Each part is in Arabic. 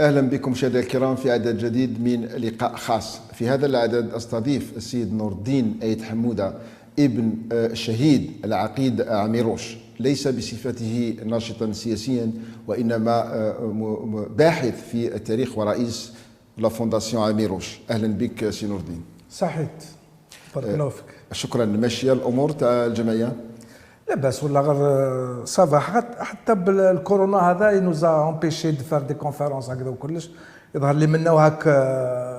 أهلا بكم مشاهدينا الكرام في عدد جديد من لقاء خاص. في هذا العدد أستضيف السيد نور الدين أيد حمودة ابن الشهيد العقيد عميروش، ليس بصفته ناشطا سياسيا وإنما باحث في التاريخ ورئيس لا فونداسيون عميروش. أهلا بك سي نور الدين. صحيت، بارك الله فيك. شكرا. ماشية الأمور تاع الجمعية؟ لا باس ولا غير صافا، حتى بالكورونا هذا نوزا امبيشي دو فار دي كونفيرونس هكذا وكلش. يظهر لي منا وهاك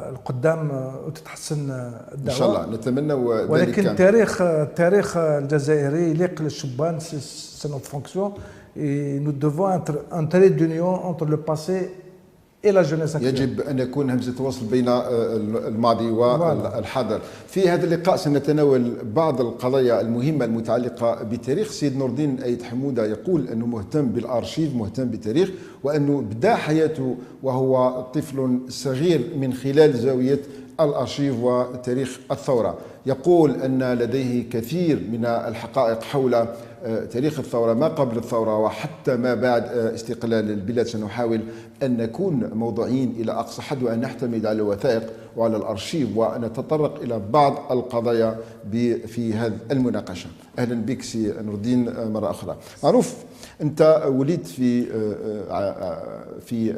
القدام وتتحسن الدعوه ان شاء الله، نتمنى. ولكن التاريخ الجزائري يليق للشبان، سي نوت فونكسيون اي نو دوفون ان تري دونيون انتر لو باسي إلى جونيس. يجب أن يكون همزة وصل بين الماضي والحاضر. في هذا اللقاء سنتناول بعض القضايا المهمة المتعلقة بتاريخ. سيد نور الدين أيد حمودة يقول أنه مهتم بالأرشيف، مهتم بالتاريخ، وأنه بدأ حياته وهو طفل صغير من خلال زاوية الأرشيف وتاريخ الثورة. يقول أن لديه كثير من الحقائق حول تاريخ الثورة، ما قبل الثورة وحتى ما بعد استقلال البلاد. سنحاول أن نكون موضوعيين إلى أقصى حد وأن نعتمد على الوثائق وعلى الأرشيف ونتطرق إلى بعض القضايا في هذه المناقشة. أهلا بك سي نور الدين مرة أخرى. معروف أنت ولدت في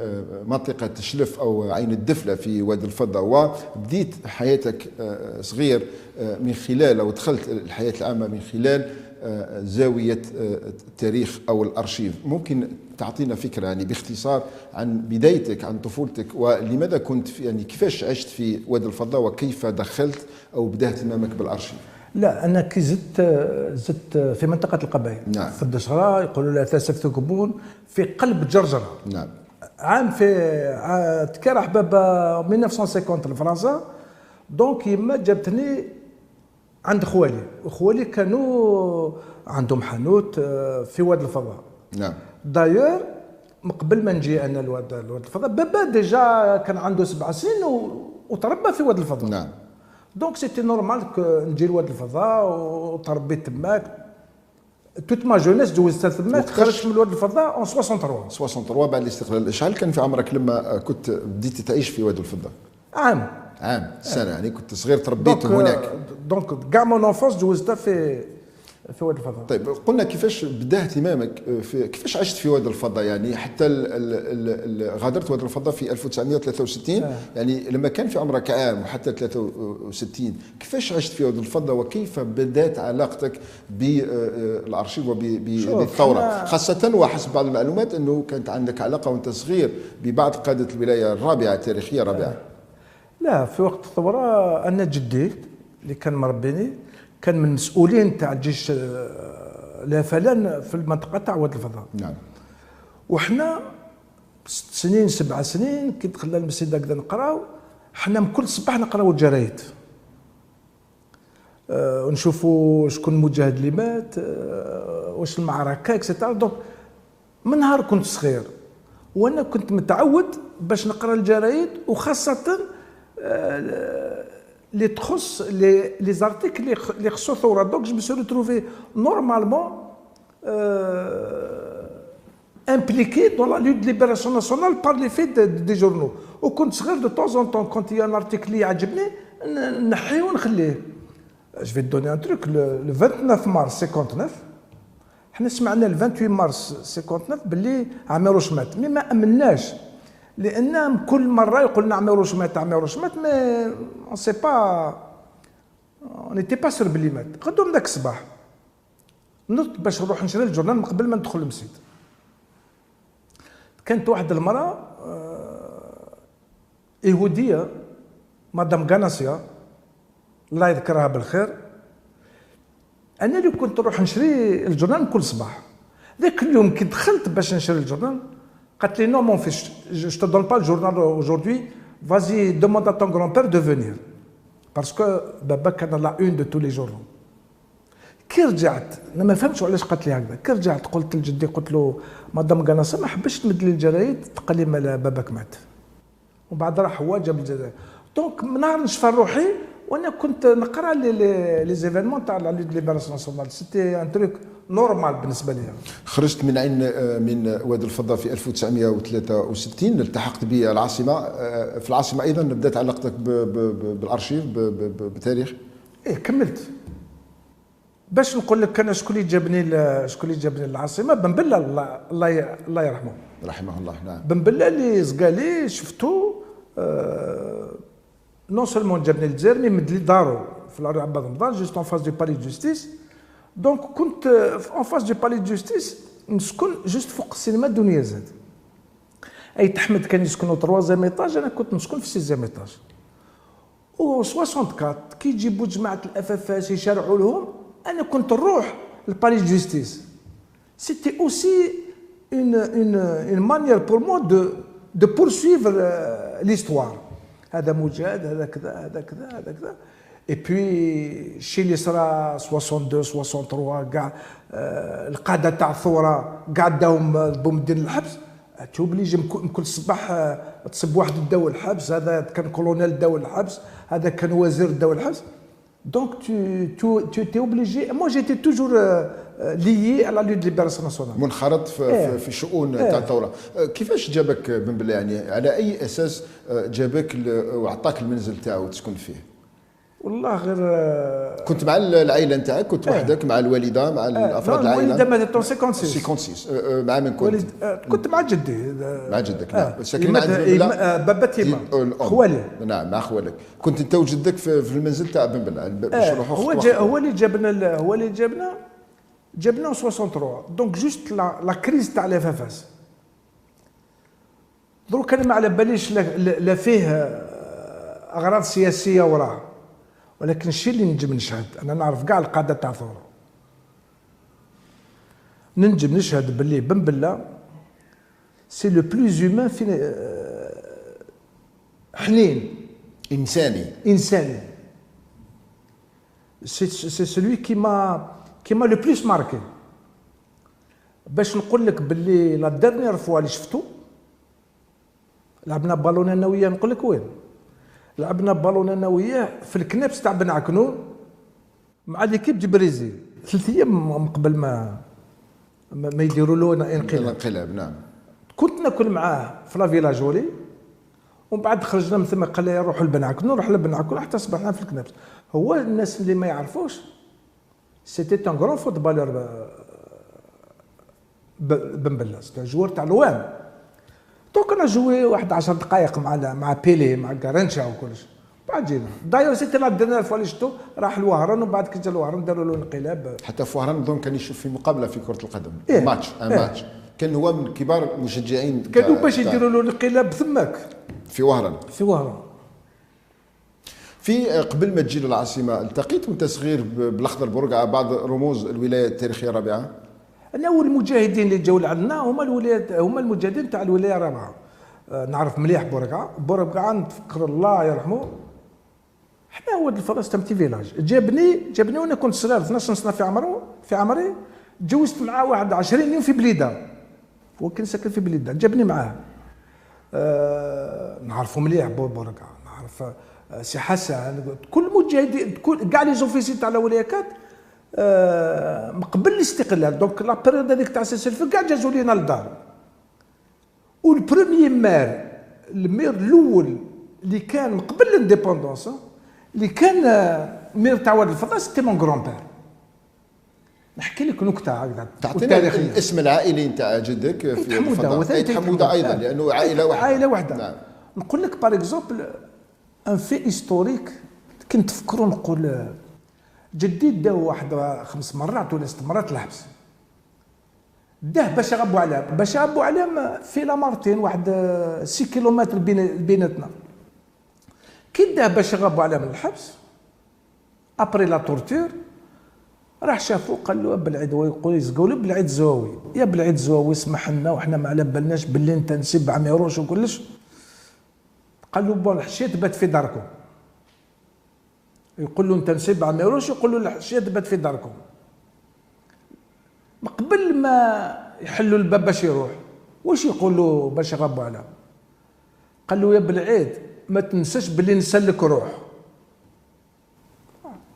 منطقة شلف أو عين الدفلة في وادي الفضة، وبديت حياتك صغير من خلال، أو دخلت الحياة العامة من خلال زاوية التاريخ أو الأرشيف. ممكن تعطينا فكرة يعني باختصار عن بدايتك، عن طفولتك، ولماذا كنت يعني كيفاش عشت في وادي الفضة وكيف دخلت أو بدأت اهتمامك بالأرشيف؟ لا أنا كي زدت في منطقة القبائل. نعم. في الدشرة يقولوا لها ثلاثة كبون في قلب جرجرة. نعم. عام في تكرح بابا 1950 لفرنسا، دونك يما جابتني عند خوالي، وخوالي كانوا عندهم حانوت في واد الفضاء. نعم. دايور قبل ما نجي انا لواد الفضاء، بابا ديجا كان عنده 7 سنين وتربى في واد الفضاء. نعم. دونك سيتي نورمال نجي لواد الفضاء وتربيت تماك. توت ما جونيس جوزتها تماك، خرجت من واد الفضاء اون 63 بعد الاستقلال. شحال كان في عمرك لما كنت بديت تعيش في وادي الفضاء؟ عام سنة، يعني كنت صغير تربيت هناك. دونك كاع مون انفونس جوزتها في وادي الفضاء. طيب قلنا كيفاش بدا اهتمامك كيفاش عشت في وادي الفضاء؟ يعني حتى غادرت وادي الفضاء في 1963. يعني لما كان في عمرك عام وحتى 63 كيفاش عشت في وادي الفضاء وكيف بدات علاقتك بالارشيف وبالثوره؟ خاصه وحسب بعض المعلومات انه كانت عندك علاقه وانت صغير ببعض قاده الولايه الرابعه التاريخيه الرابعه. لا، في وقت الثوره انا جدي اللي كان مربيني كان من المسؤولين تاع الجيش لا فلان في المنطقه تاع واد الفضاء. نعم. وحنا 6 سنين 7 سنين كي دخلنا المسجد هكذا نقراو، حنا كل صباح نقراو الجرايد ونشوفوا شكون المجاهد اللي مات، واش المعركه اكسيتيرا. دونك من نهار كنت صغير وانا كنت متعود باش نقرا الجرايد، وخاصه اللي تخص لي زارتيكل اللي خصو الثوره. دونك جو مسو ريتروفي نورمالمون امبليكي دون لا لوت دو ليبراسيون ناسيونال بار لي في دي جورنو. وكنت صغير دو طون اون طون كونت يا ان ارتيكل اللي يعجبني نحيه ونخليه. جو في دوني ان تروك لو 29 مارس 59 حنا سمعنا ال 28 مارس 59 باللي عميروش مات، مي ما امناش، لان كل مره يقول لنا عميروش مات عميروش مات، مي اون سي با اون ايتي با سور بلي مات. غدو من ذاك الصباح نضت باش نروح نشري الجورنال من قبل ما ندخل المسجد. كانت واحد المراه يهوديه مدام غاناسيا الله يذكرها بالخير، انا اللي كنت نروح نشري الجورنال كل صباح. ذاك اليوم كي دخلت باش نشري الجورنال قالت لي نو مون فيش جو te donne pas le journal aujourd'hui, vas-y demande à ton grand-père de venir parce que بابا كان لا اون دو تو لي جورنال. كي رجعت انا ما فهمتش علاش قالت لي هكذا، كي رجعت قلت لجدي، قلت له مدام غاناسا ما حبش تمد لي الجرايد، تقال لي مال باباك مات. وبعد راح هو جاب الجرايد. دونك من نهار نشفى روحي وانا كنت نقرا لي زيفينمون تاع لا لوت ليبراسيون ناسيونال، سيتي ان تروك نورمال بالنسبه لي. خرجت من عين من وادي الفضة في 1963، التحقت بالعاصمة. في العاصمة أيضا بدات علاقتك بالأرشيف بالتاريخ. ايه كملت. باش نقول لك انا شكون اللي جابني للعاصمه، بن بله الله يرحمه. رحمه الله. نعم. بن بله اللي زقالي شفتو نون سولمون جابني للجزائر، مي مد لي دارو في العري عباد رمضان جوست اون فاس دو بالي جوستيس. دونك كنت اون فاس دو بالي جوستيس نسكن جوست فوق السينما الدنيا زاد. اي احمد كان يسكنوا 3 ايطاج، انا كنت نسكن في 6 ايطاج. و 64 كي يجيبوا جماعه الافافاس يشرعوا لهم، انا كنت نروح لبالي جوستيس. سيتي اوسي une manière pour moi de poursuivre l'histoire. هذا مجاهد، هذا كذا، هذا كذا، هذا كذا. اي بوي الشيء اللي صرا 62 63 كاع القاده تاع الثوره كاع داهم بومدين الحبس، توبليجي كل صباح تصب واحد داو الحبس، هذا كان كولونيل داو الحبس، هذا كان وزير داو الحبس. دونك tu étais obligé. Moi j'étais toujours lié à la lutte de libération nationale. منخرط في شؤون تاع الثوره. كيفاش جابك بن بله؟ يعني على اي اساس جابك وعطاك المنزل تاعو تسكن فيه؟ والله غير كنت مع العائله نتاعك؟ كنت وحدك مع الوالده مع الافراد العائله؟ الوالده ماتت 56. مع من كنت؟ كنت مع جدي. مع جدك. نعم. ساكن مع بابا تيما خوالي. نعم مع خوالك. كنت انت وجدك في المنزل تاع بن بله باش نروحوا؟ هو اللي جابنا 63. دونك جوست لا كريز تاع لافافاس. دروك انا ما على باليش لا فيه اغراض سياسيه وراه، ولكن الشيء اللي نجم نشهد، انا نعرف كاع القاده تاع الثوره، ننجم نشهد باللي بن بله سي لو بلوز هيومان في حنين انساني. سي سلوي كي ما لو بلوس ماركي. باش نقول لك باللي لا ديرنيير فوا اللي شفتو لعبنا بالونه نوويه، نقول لك وين لعبنا بالونه نوويه في الكنابس تاع بن عكنون مع ليكيب دي بريزيل 3 ايام قبل ما يديروا له انقلاب. نعم. كنت ناكل معاه في لا فيلاجوري، ومن بعد خرجنا من ثم قال لي روحوا لبن عكنون، نروح لبن عكنون حتى صبحنا في الكنابس. هو الناس اللي ما يعرفوش سيتي ان غران فوتبالور بن بله، سيتي جوار تاع الوام. دوك انا جوي واحد 10 دقائق مع بيلي مع كارنشا وكلش، بعد جينا داير سيتي لا ديرنيير فوا اللي شفتو راح لوهران، ومن بعد كي جا لوهران داروا له انقلاب. حتى في وهران نظن كان يشوف في مقابله في كره القدم. ماتش كان هو من كبار المشجعين كانوا باش يديروا له الانقلاب ثماك في وهران. في قبل ما تجي للعاصمه التقيت وانت صغير بالاخضر برقعه بعض رموز الولايه التاريخيه الرابعه؟ انا اول المجاهدين اللي جاوا لعندنا هما المجاهدين تاع الولايه الرابعه. نعرف مليح برقعه نتفكر الله يرحمه. حنا واد الفرس تمتي فيلاج جابني وانا كنت صغير 12 سنه في عمري تجوزت معاه واحد 20 يوم في بليده، هو كان ساكن في بليده، جابني معاه. نعرفوا مليح برقعه، نعرف سي حسن، كل مجاهدين كاع لي زوفيسي تاع الولايات قبل الاستقلال. دونك لا بيريود هذيك تاع سلفك كاع جازوا لينا للدار. والبروميي المير الاول اللي كان قبل الانديبوندونس اللي كان مير تاع واد الفضاء سيتي مون غران بير. نحكي لك نكته هكذا تعطينا الاسم العائلي نتاع جدك في الفضاء؟ حموده ايضا لانه عائله واحده. نعم. نقول لك باغ اكزومبل ان في هيستوريك كنت نفكروا نقول جدي داو واحد 5 مرات ولا 6 مرات الحبس. داه باش غابو علام في لامارتين واحد 6 كيلومتر بيناتنا. كي داه باش غابو علام من الحبس ابري لا تورتور راح شافو قال له بالعدوي، يقول يزقوا له بالعيد زواوي، يا بالعيد زواوي اسمح لنا وحنا ما على بالناش باللي انت نسيب 700 قروش وكلش. قال له بون الحشيت بات في داركم. يقول له انت نسيب 700 قروش، يقول له الحشيت بات في داركم. قبل ما يحلوا الباب باش يروح واش يقول له باش يغابوا عليه؟ قال له يا بالعيد ما تنساش باللي نسلك روح.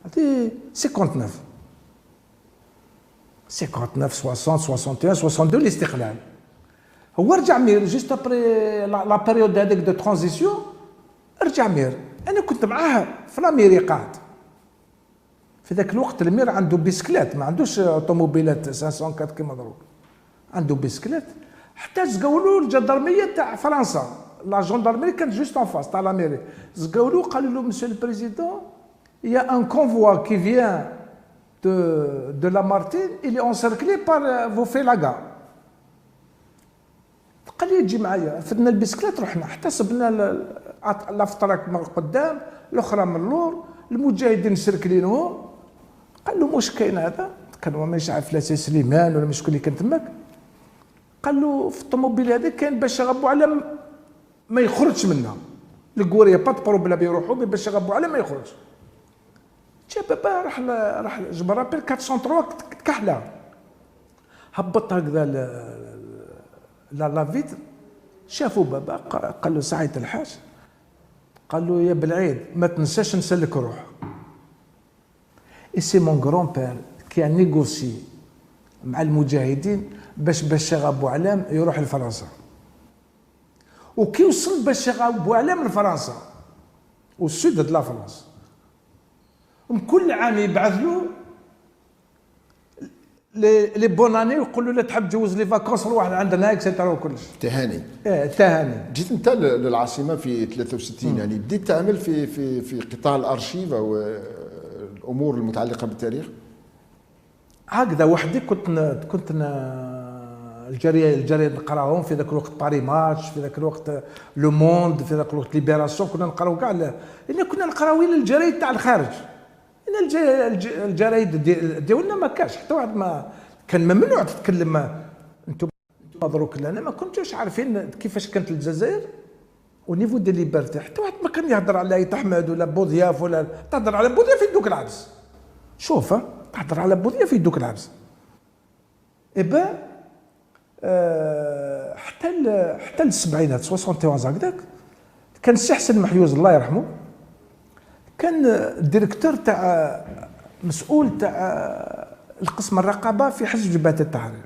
هذه 59 59 60 61 62 الاستقلال. هو رجع مير جوست ابري لا بيريود هذيك دو ترانزيسيون، رجع مير. انا كنت معاه في لاميري قاعد في ذاك الوقت. المير عنده بيسكليت، ما عندوش اوتوموبيلات 504 كيما دروك، عنده بيسكليت. حتى زقولوا الجندرميه تاع فرنسا، لا جندرميه كانت جوست ان فاس تاع لاميري. زقولوا قالوا له مسيو البريزيدون il y a un convoi qui vient de Lamartine, il est encerclé par vos félagas. قال لي تجي معايا. فدنا البسكليت رحنا احتسبنا الافطرك من قدام، الاخرى من اللور، المجاهدين مسركلينهم. قال له واش كاين هذا؟ كان ماشي عارف لا سي سليمان ولا شكون اللي كان تماك. قال له في الطوموبيل هذاك كاين باش غابو على ما يخرجش منها الكوريا با بروبليم يروحوا باش غابو على ما يخرج. جا بابا راح جبر رابيل 403 كحله، هبط هكذا لا فيتر. شافوا بابا قال له سعيد الحاج، قال له يا بالعيد ما تنساش نسلك روح. اي سي مون غران بير كي نيغوسي مع المجاهدين باش بشار بوعلام يروح لفرنسا. وكي وصل بشار بوعلام لفرنسا والسود د لا فرنسا، كل عام يبعث له لي بوناني ويقول له لا تحب تجوز لي فاكونس روح عندنا اكسيتيرا وكلش. تهاني. تهاني. جيت انت للعاصمه في 63 يعني بديت تعمل في قطاع الارشيف او الامور المتعلقه بالتاريخ. هكذا وحدي كنت الجريده نقراهم في ذاك الوقت، باري ماتش في ذاك الوقت، لو موند في ذاك الوقت، ليبيراسيون كنا نقراو كاع لان كنا نقراو الجرايد تاع الخارج. الجرايد ديالنا ما كاش حتى واحد، ما كان ممنوع تتكلم. انتم دروك انا ما كنتوش عارفين كيفاش كانت الجزائر ونيفو دي ليبرتي. حتى واحد ما كان يهضر على ايت احمد ولا بوضياف، ولا تهضر على بوضياف يدوك العبس. شوف تهضر على بوضياف يدوك العبس. إبا حتى السبعينات 71 هكذاك كان السي حسن محيوز الله يرحمه كان الديريكتور تاع مسؤول تاع القسم الرقابه في حزب جبهه التحرير.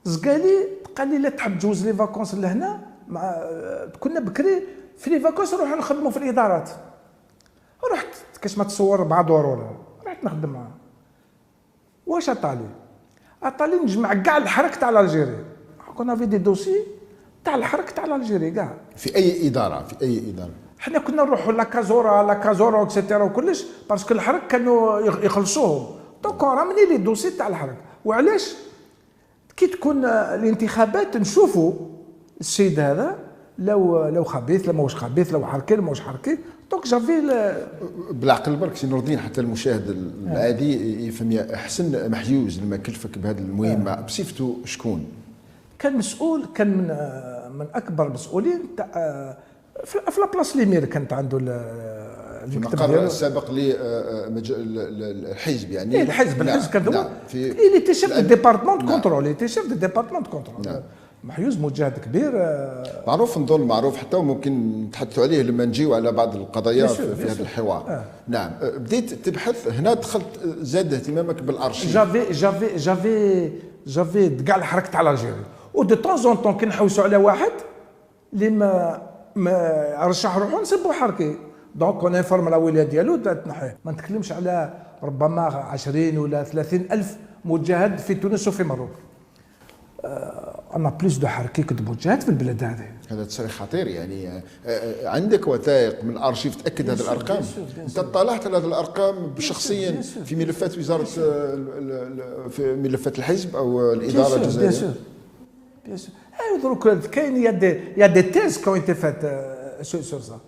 زقالي قال لي لا تحب تجوز لي فاكونس لهنا، كنا بكري في لي فاكونس نروحوا نخدموا في الادارات. رحت كاش ما تصور مع دورور، رحت نخدم معاه. واش عطالي نجمع كاع الحرك تاع الجيري. كنا في دي دوسي تاع الحرك تاع الجيري كاع في اي اداره. حنا كنا نروحوا لا كازورا اكسيتيرا وكلش، باسكو الحرك كانوا يخلصوهم. دونك رامني لي دوسي تاع الحرك. وعلاش كي تكون الانتخابات نشوفوا السيد هذا لو خبيث لا ماهوش خبيث، لو حركي لا ماهوش حركي. دونك جافي بالعقل برك سي نور الدين، حتى المشاهد العادي يفهم. حسن محيوز لما كلفك بهذه المهمه بصفته شكون؟ كان مسؤول، كان من اكبر المسؤولين تاع في لابلاص ليمير. كانت عنده المقر السابق للحزب يعني. الحزب كان هو اللي تشاف الديبارتمون كونترول، اللي تشاف الديبارتمون كونترول. محيوز مجاهد كبير معروف، نظن معروف حتى وممكن نتحدثوا عليه لما نجيو على بعض القضايا في هذا الحوار. نعم. بديت تبحث هنا، دخلت زاد اهتمامك بالارشيف. جافي كاع الحركه تاع الجيري، ودو طون زون طون كي نحوسوا على واحد اللي ما رشح روحو نسبوا حركي. دونك اون انفورم لا ولايه ديالو تنحيه. ما نتكلمش على ربما 20 ولا 30 الف مجاهد في تونس وفي مروك. انا بلوس دو حركي كنت مجاهد في البلاد هذه. هذا تصريح خطير يعني. عندك وثائق من الارشيف تاكد هذه الارقام؟ انت اطلعت على هذه الارقام شخصيا في ملفات وزاره، في ملفات الحزب او الاداره الجزائريه؟ بيان سور. دروك كاين يا دي تيز كون انت فات سور سا.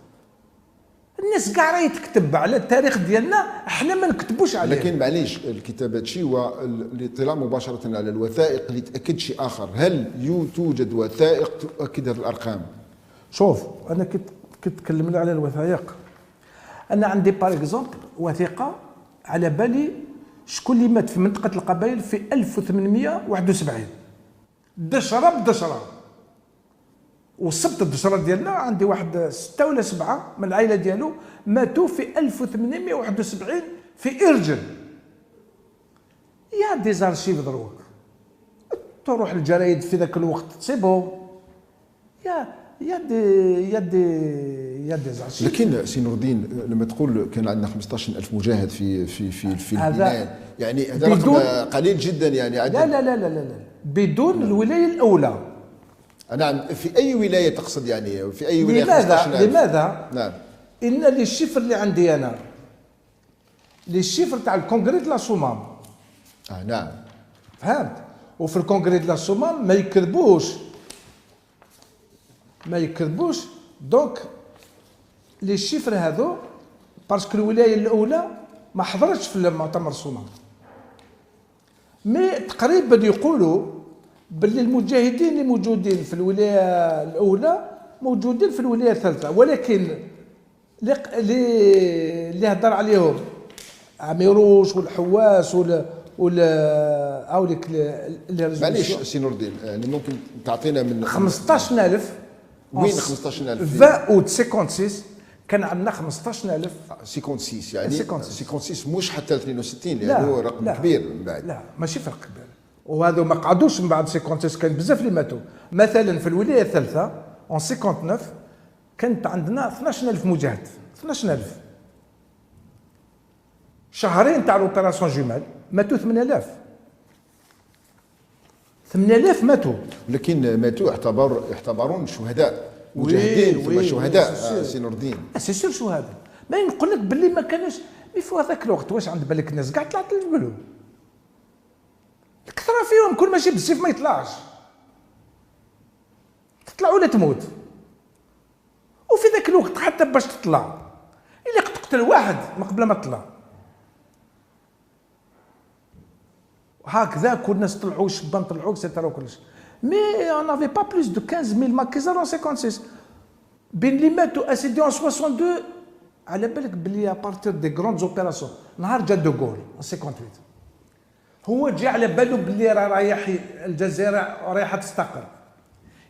الناس كاع راهي تكتب على التاريخ ديالنا، احنا ما نكتبوش عليه. لكن معليش الكتابات شيء والاطلاع مباشره على الوثائق اللي تاكد شيء اخر. هل توجد وثائق تؤكد هذه الارقام؟ شوف انا كنت تكلمنا على الوثائق. انا عندي بار اكزومبل وثيقه على بالي شكون اللي مات في منطقه القبائل في 1871 دشره بدشره، وصبت الدشره ديالنا عندي واحد 6 ولا 7 من العائله ديالو ماتوا في 1871 في ارجل. يا دي زارشيف دروك تروح الجرايد في ذاك الوقت تصيبهم. يا دي زارشيف. لكن سي نور الدين لما تقول كان عندنا 15,000 مجاهد في البلاد، يعني هذا رقم قليل جدا يعني عدد. لا لا لا لا لا بدون الولايه الاولى. نعم، في اي ولايه تقصد يعني؟ في اي ولايه 15,000؟ لماذا؟ نعم. ان لي الشفر اللي عندي انا لي الشفر تاع الكونغري دو لا صومال. نعم فهمت. وفي الكونغري دو لا صومال ما يكذبوش دونك لي الشفر هذو باسكو الولايه الاولى ما حضرتش في المؤتمر الصومال. مي تقريبا يقولوا باللي المجاهدين اللي موجودين في الولايه الاولى موجودين في الولايه الثالثه، ولكن اللي هضر عليهم عميروش والحواس هاوليك معليش سي نور الدين، يعني ممكن تعطينا من 15,000 وين 15,000؟ 20 اوت 56 كان عندنا 15,000. 56 يعني 56 مش حتى 62 لا يعني هو رقم لا كبير من بعد. لا ماشي فرق كبير، وهذو ما قعدوش من بعد 56 كان بزاف اللي ماتوا. مثلا في الولايه الثالثه اون 59 كانت عندنا 12,000 مجاهد. 12,000 شهرين تاع لوبيراسيون جمال ماتوا 8,000 ماتوا. لكن ماتوا يعتبرون شهداء مجاهدين ثم شهداء سي نور الدين. سي سور شهداء. ما نقول لك باللي ما كانوش في هذاك الوقت. واش عند بالك الناس كاع طلعت للجبل؟ الكثره فيهم كل ماشي بالسيف ما يطلعش، تطلع ولا تموت. وفي ذاك الوقت حتى باش تطلع الا تقتل واحد من قبل ما تطلع هكذا كل الناس طلعوا الشبان طلعوا سيترا كلش. مي اون افي با بلوس دو 15,000 ماكيزار اون 56 بين اللي ماتوا اسيدي اون 62. على بالك بلي ابارتير دي غروند اوبيراسيون نهار جا دو غول اون 58 هو جا على بالو بلي راه رايح الجزائر رايحه تستقر.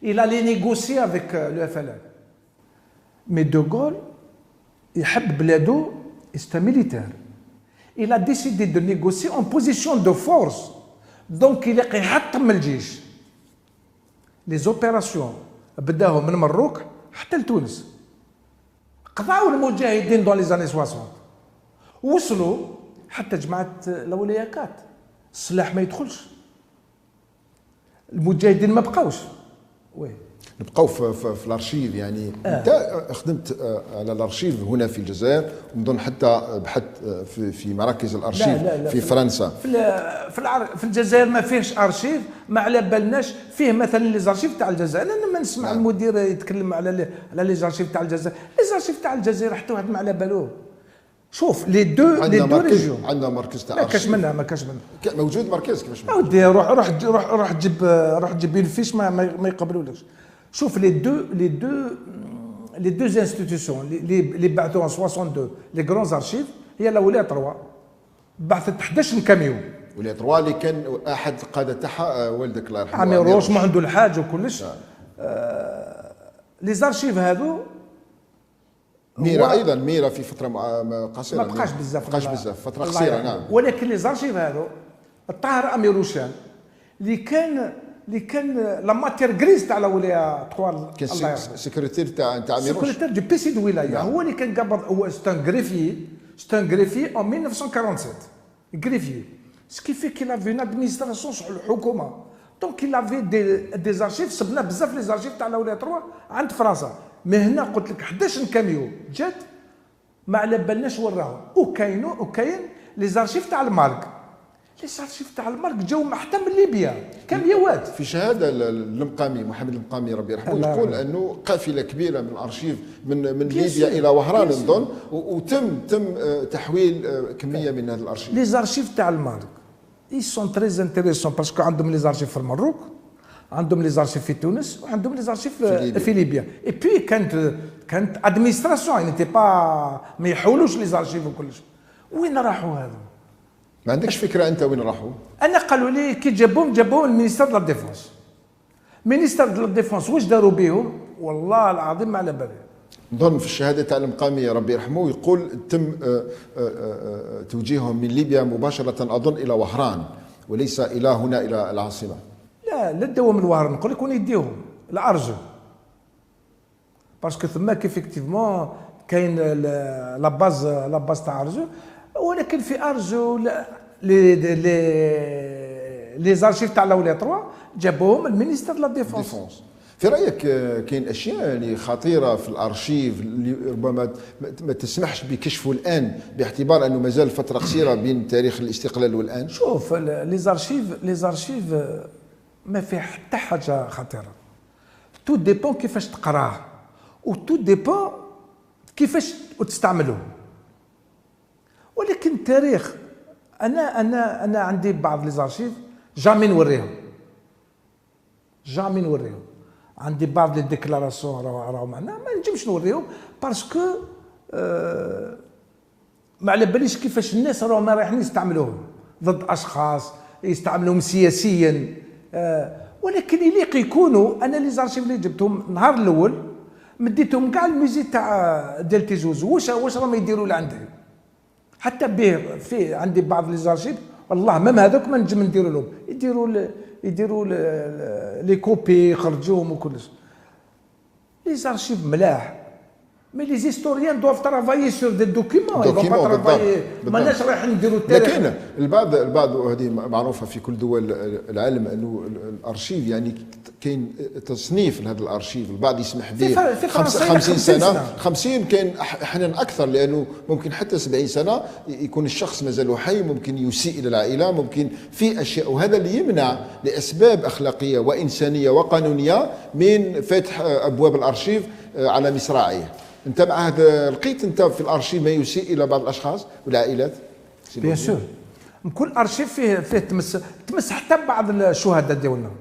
الى لي نيغوسي افيك لو اف ال ال. مي دو غول يحب بلادو استا ميليتير. Il a décidé de négocier en position de force. Donc il est يحطم الجيش. Les opérations بداو من مروك حتى لتونس. قطعوا المجاهدين دون لي زاني 60. وصلوا حتى جماعة الولايات. السلاح ما يدخلش. المجاهدين ما بقاوش. وي. نبقاو في الارشيف يعني. انت خدمت على الارشيف هنا في الجزائر، ونظن حتى بحثت في مراكز الارشيف لا في فرنسا. في الجزائر ما فيهش ارشيف، ما على بالناش. فيه مثلا لي زارشيف تاع الجزائر. انا ما نسمع المدير يتكلم على لي زارشيف تاع الجزائر. لي زارشيف تاع الجزائر حتى واحد ما على بالو. شوف لي دو ريجيون عندنا مركز تاع ما كاش منها موجود مركز كيفاش اودي روح تجيب الفيش ما يقبلولكش. شوف لي دو انستيتيوشن اللي بعثوا 62 لي غرون زارشيف هي لا ولايه 3 بعثت 11 كاميون. ولايه 3 اللي كان احد القاده تاعها والدك الله يرحمه عمي روش ما عنده الحاج وكلش. لي زارشيف هذو ميرا ايضا ميرا في فتره قصيره ما بقاش بزاف فتره قصيره نعم. ولكن لي زارشيف هذو الطاهر امير روشان اللي كان لا ماتير غريز تاع الولايه 3 كان سكرتير تاع امير روش. سكرتير دو بي سي دو ولايه. هو اللي كان قبض. هو ستان غريفي en 1947 غريفي سكي في كي لافي ادمينستراسيون صح الحكومه. دونك il avait des archives. صبنا بزاف لي زارشيف تاع الولايه 3 عند فرنسا. مي هنا قلت لك 11 كاميو جات ما على بالناش وراهم. وكاين لي زارشيف تاع المارك. لي زارشيف تاع المارك جاو حتى من ليبيا كاميوات. في شهاده المقامي محمد المقامي ربي يرحمه يقول انه قافله كبيره من الارشيف من ليبيا الى وهران نظن، وتم تحويل كميه من هذه الارشيف. لي زارشيف تاع المارك اي سون تري انتريسون باسكو عندهم لي زارشيف في المروك، عندهم لي زارشيف في تونس، وعندهم لي زارشيف في ليبيا. اي بي كانت ادمينستراسيون يعني تي با ما يحولوش لي زارشيف وكلش. وين راحوا هذو؟ ما عندكش فكره انت وين راحوا؟ انا قالوا لي كي جابوهم المينيستر دو لا ديفونس. مينيستر دو لا ديفونس واش داروا بهم؟ والله العظيم ما على بالي. نظن في الشهاده تاع المقامي ربي يرحمه يقول تم توجيههم من ليبيا مباشره اظن الى وهران وليس الى هنا الى العاصمه. لا داو من وهران، نقول لك وين يديهم لارجو، باسكو تماك افيكتيفمون كاين لا باز تاع ارجو، ولكن في ارجو لي زارشيف تاع الاولياء 3 جابوهم المينيستير لا ديفونس. في رايك كاين اشياء يعني خطيره في الارشيف اللي ربما ما تسمحش بكشفه الان باعتبار انه مازال فتره قصيره بين تاريخ الاستقلال والان؟ شوف لي زارشيف ما فيه حتى حاجه خطيره، تو ديبون كيفاش تقراه و تو ديبون كيفاش تستعمله. ولكن التاريخ انا عندي بعض لي زارشيف جامي نوريهم، عندي بعض لي ديكلاراسيون راهو معنا ما نجمش نوريهم باسكو ما على باليش كيفاش الناس راهم رايحين يستعملوهم ضد اشخاص، يستعملوهم سياسيا. ولكن يليق يكونوا، انا لي زارشيف اللي جبتهم النهار الاول مديتهم كاع الميزي تاع ديال تيجوز، واش راهم يديروا لعندي حتى به في عندي بعض لي زارشيف والله مام هذوك ما نجم نديروا لهم، يديروا لي كوبي يخرجوهم وكلش. لي زارشيف ملاح، مي لي هيستوريان دوف ترافايي سور دي دوكيمون ماناش رايحين نديروا التاريخ. لكن البعض وهذه معروفه في كل دول العالم انه الارشيف يعني كاين تصنيف لهذا الارشيف، البعض يسمح به 50 سنه 50 كاين احيانا اكثر، لانه ممكن حتى 70 سنه يكون الشخص مازال حي، ممكن يسيء الى العائله، ممكن في اشياء، وهذا اللي يمنع لاسباب اخلاقيه وانسانيه وقانونيه من فتح ابواب الارشيف على مصراعيه. انت مع هذا؟ لقيت انت في الارشيف ما يسيء الى بعض الاشخاص والعائلات؟ بيان سور كل ارشيف فيه تمس حتى بعض الشهداء ديالنا.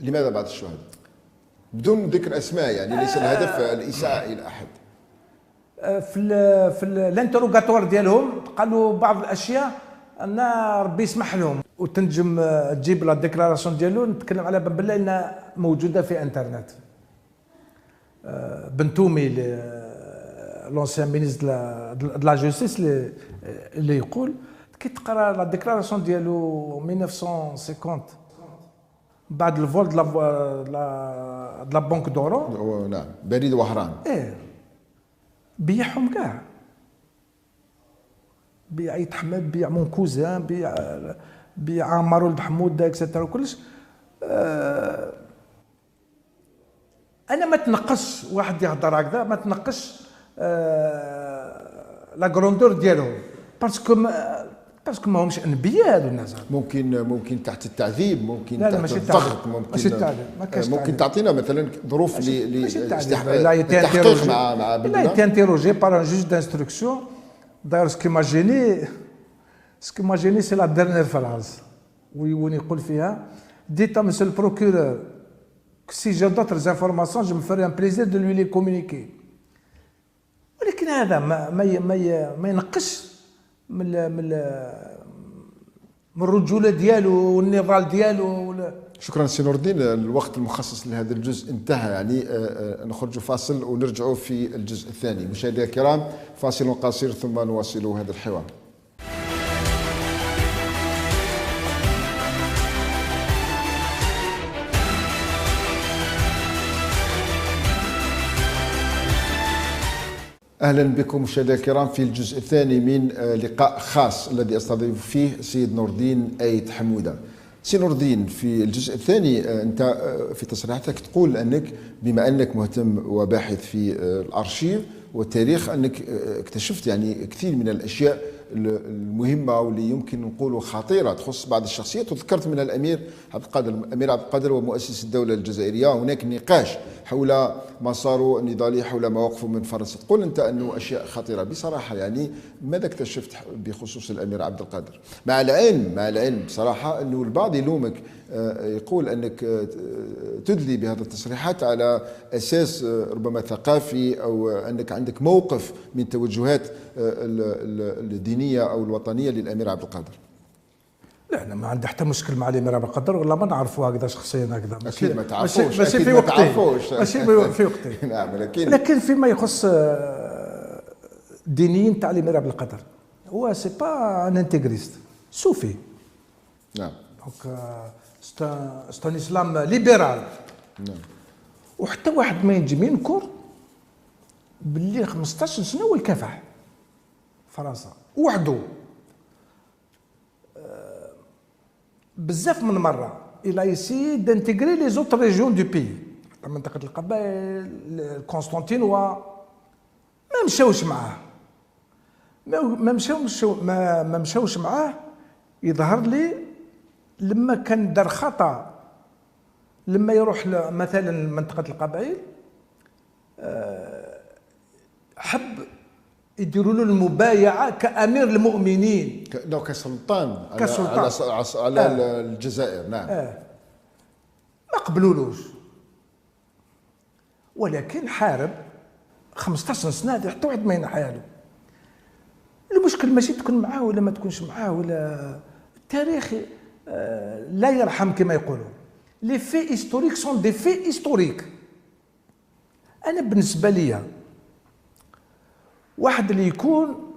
لماذا بعض الشهداء؟ بدون ذكر اسماء، يعني ليس الهدف الاساءه الى احد. في الانتروغاتوار ديالهم قالوا بعض الاشياء ان ربي يسمح لهم، وتنجم تجيب لا ديكلاراسيون ديالو نتكلم على باب الله انها موجوده في انترنت. بنتومي لونسيان مينيستر د لا جوستيس اللي يقول كي تقرا لا ديكلاراسيون ديالو 1950 بعد الفول د لا بنك دورو، نعم بريد وهران، بيعهم كاع، بيع عيط حماد، بيع مون كوزان، بيع عمار ولد حمود اكسترا وكلش. انا ما تنقص واحد يهضر هكذا، ما تنقص لا غروندور ديالهم باسكو ماهمش انبياء هذو الناس. ممكن تحت التعذيب، ممكن لا تحت الضغط، ممكن تعطينا مثلا ظروف للتحقيق مع بنتنا. لا يتانتيروجي بار ان جوج دانستركسيون. داير سكي ما جيني سي لا ديرنيير فراز وين يقول فيها ديت ا مسيو البروكورور si j'ai d'autres informations je me ferai un plaisir de lui les communiquer. ولكن هذا ما ينقص من الرجوله ديالو والنضال ديالو. شكرا سي نور الدين، الوقت المخصص لهذا الجزء انتهى، يعني نخرج فاصل ونرجع في الجزء الثاني. مشاهدينا الكرام، فاصل قصير ثم نواصل هذا الحوار. اهلا بكم مشاهدينا الكرام في الجزء الثاني من لقاء خاص الذي استضيف فيه سيد نور الدين أيت حموده. سي نور الدين، في الجزء الثاني انت في تصريحاتك تقول انك بما انك مهتم وباحث في الارشيف والتاريخ انك اكتشفت يعني كثير من الاشياء المهمه واللي يمكن نقولوا خطيره تخص بعض الشخصيات، وذكرت منها الامير عبد القادر ومؤسس الدوله الجزائريه. هناك نقاش حول مساره النضالي، حول مواقفه من فرنسا. تقول انت انه اشياء خطيره بصراحه، يعني ماذا اكتشفت بخصوص الامير عبد القادر؟ مع العلم بصراحه انه البعض يلومك، يقول انك تدلي بهذه التصريحات على اساس ربما ثقافي، او انك عندك موقف من توجهات الدينيه او الوطنيه للامير عبد القادر. لا انا ما عندي حتى مشكل مع الامير عبد القادر، ولا ما نعرفوا هكذا شخصيا هكذا. اكيد ما تعرفوش، ماشي في وقتي، ماشي في وقتي. نعم لكن فيما يخص دينيين تاع الامير عبد القادر، هو سي با ان انتيغريست، صوفي. نعم. دونك سي ان اسلام ليبرال. نعم. وحتى واحد ما ينجم ينكر باللي 15 سنه هو الكفح فرنسا وحده. بزاف من مره الى يسي دانتيغري لي زوتر ريجيون دو بي، منطقه القبائل القسطنطينوا ما مشاوش معاه، ما مشاوش معاه. يظهر لي لما كان دار خطا، لما يروح مثلا منطقه القبائل حب يديروا له المبايعه كامير المؤمنين، كسلطان كسلطان على الجزائر. نعم. ما قبلولوش، ولكن حارب 15 سنه هذه حتى واحد ما ينحيها له. المشكل ماشي تكون معاه ولا ما تكونش معاه، ولا التاريخ لا يرحم كما يقولوا. لي في هيستوريك سون دي في هيستوريك. انا بالنسبه لي واحد اللي يكون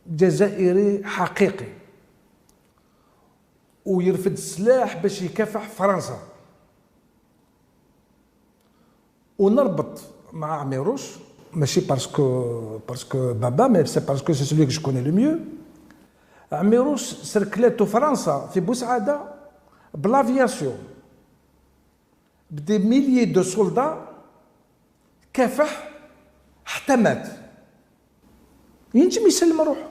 جزائري حقيقي ويرفد السلاح باش يكافح فرنسا، ونربط مع عميروش، ماشي باسكو بابا، مي سي باسكو سي سولي كو جو كوني لو ميو. عميروش سركلاتو فرنسا في بوسعاده بلافياسيون بدي ميليي دو سولدا، كافح حتى مات. ينجم يسلم روحه،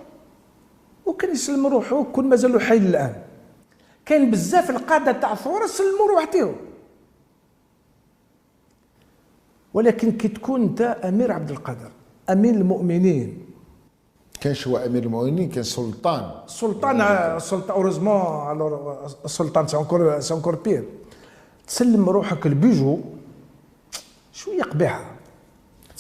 وكان يسلم روحه كون مازالو حي الان. كاين بزاف القاده تاع الثوره سلموا روحتهم. ولكن كي تكون انت امير عبد القادر، امير المؤمنين، كانش هو امير المؤمنين، كان سلطان. سلطان اوريزمون السلطان سي انكور بير. تسلم روحك البيجو شويه قبيحه.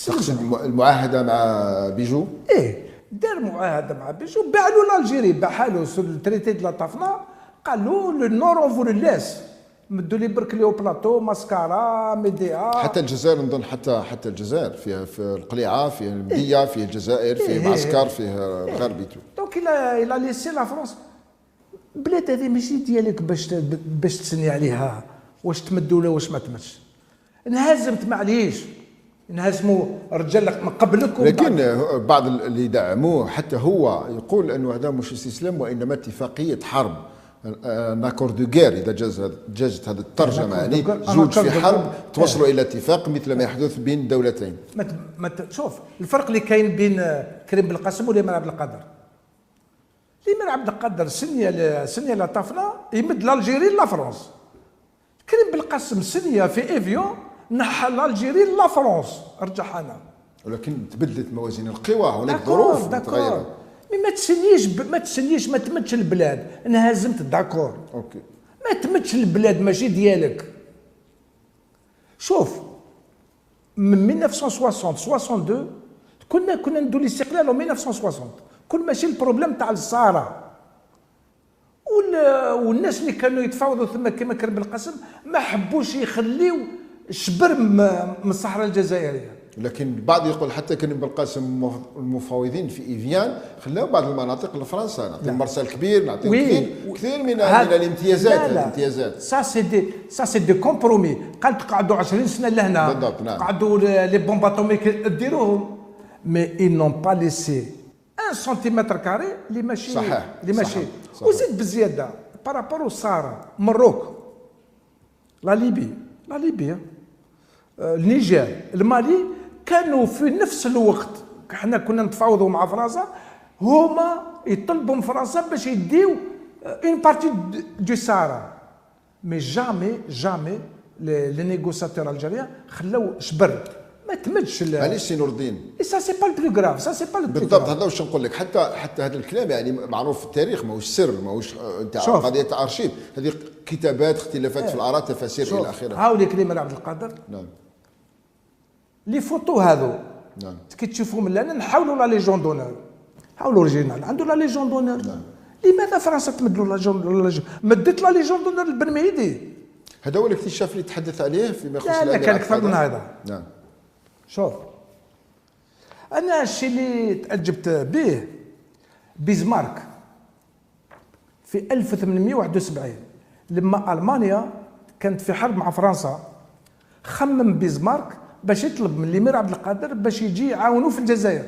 تقصد المعاهده مع بيجو؟ ايه، دار معاهده مع بيجو، باع له الجيري، باعها له سو التريتي دو لا طافنا، قال له لو نور اون فو لاس، مدوا لي برك ليو بلاطو ماسكارا ميديا. حتى الجزائر نظن، حتى الجزائر فيها في القليعه، فيها المديه، فيها الجزائر، فيها معسكر، فيها غربيتو. دونك الى ليسي لا فرونس. البلاد هذه ماشي ديالك باش تسني عليها واش تمد ولا واش ما تمدش. انهزمت معليش، انهزموا رجال من قبلك. لكن بعض اللي يدعموه حتى هو يقول انه هذا مش استسلام وانما اتفاقيه حرب، ناكور دو غير، اذا جازت هذه الترجمه، يعني زوج في حرب توصلوا الى اتفاق مثل ما يحدث بين دولتين. شوف الفرق اللي كاين بين كريم بالقاسم والامير عبد القادر. الامير عبد القادر سنيه لا طافنا يمد الجيري لا فرنسا. كريم بالقاسم سنيه في ايفيون نحى الجيري لا فرنسا، رجعها لنا. ولكن تبدلت موازين القوى، هناك ظروف تغيرت. ما تمدش البلاد. انهزمت داكور، اوكي، ما تمدش البلاد ماشي ديالك. شوف من 1960 62 كنا ندو الاستقلال، و 1960 كل ماشي البروبليم تاع الصحراء، والناس اللي كانوا يتفاوضوا ثم كما كريم بالقاسم ما حبوش يخليو شبر من الصحراء الجزائريه. لكن البعض يقول حتى كريم بالقاسم المفاوضين في ايفيان خلاو بعض المناطق لفرنسا، نعطيهم مرسل كبير، نعطيهم كثير من الامتيازات. الامتيازات سا سي دي كومبرومي. قال تقعدوا 20 سنه لهنا، بالضبط. نعم. قعدوا لي بومب اتوميك ديروهم، مي اي نون با ليسي ان سنتيمتر كاري اللي ماشي صحيح. وزيد بزياده بارابور الصحراء، مروك، لا ليبيا، النيجر، المالي، كانوا في نفس الوقت احنا كنا نتفاوضوا مع فرنسا، هما يطلبوا من فرنسا باش يديو اون بارتي دو سارا. مي جامي لي نيغوسياتور الجيريان خلاو شبر ما تمدش. معليش سي نور الدين، سا سي با البلو غراف، سا سي با البلو بالضبط. هذا واش نقول لك، حتى هذا الكلام يعني معروف في التاريخ، ماهوش سر، ماهوش تاع قضيه ارشيف، هذه كتابات، اختلافات في الاراء، تفاسير الى اخره. هاوليك الامير عبد القادر. نعم. لي فوتو هذو، نعم، كي تشوفهم لنا نحاولوا لا ليجون دونور، حاولوا اوريجينال عنده لا ليجون دونور. نعم. لماذا فرنسا تمد له مدت لا ليجون دونور لبن مهدي؟ هذا هو الاكتشاف اللي تحدث عليه فيما يخص لا كان اكثر من هذا. نعم. شوف انا الشيء اللي تعجبت به بيزمارك في 1871 لما المانيا كانت في حرب مع فرنسا، خمم بيزمارك باش يطلب من الامير عبد القادر باش يجي يعاونوا في الجزائر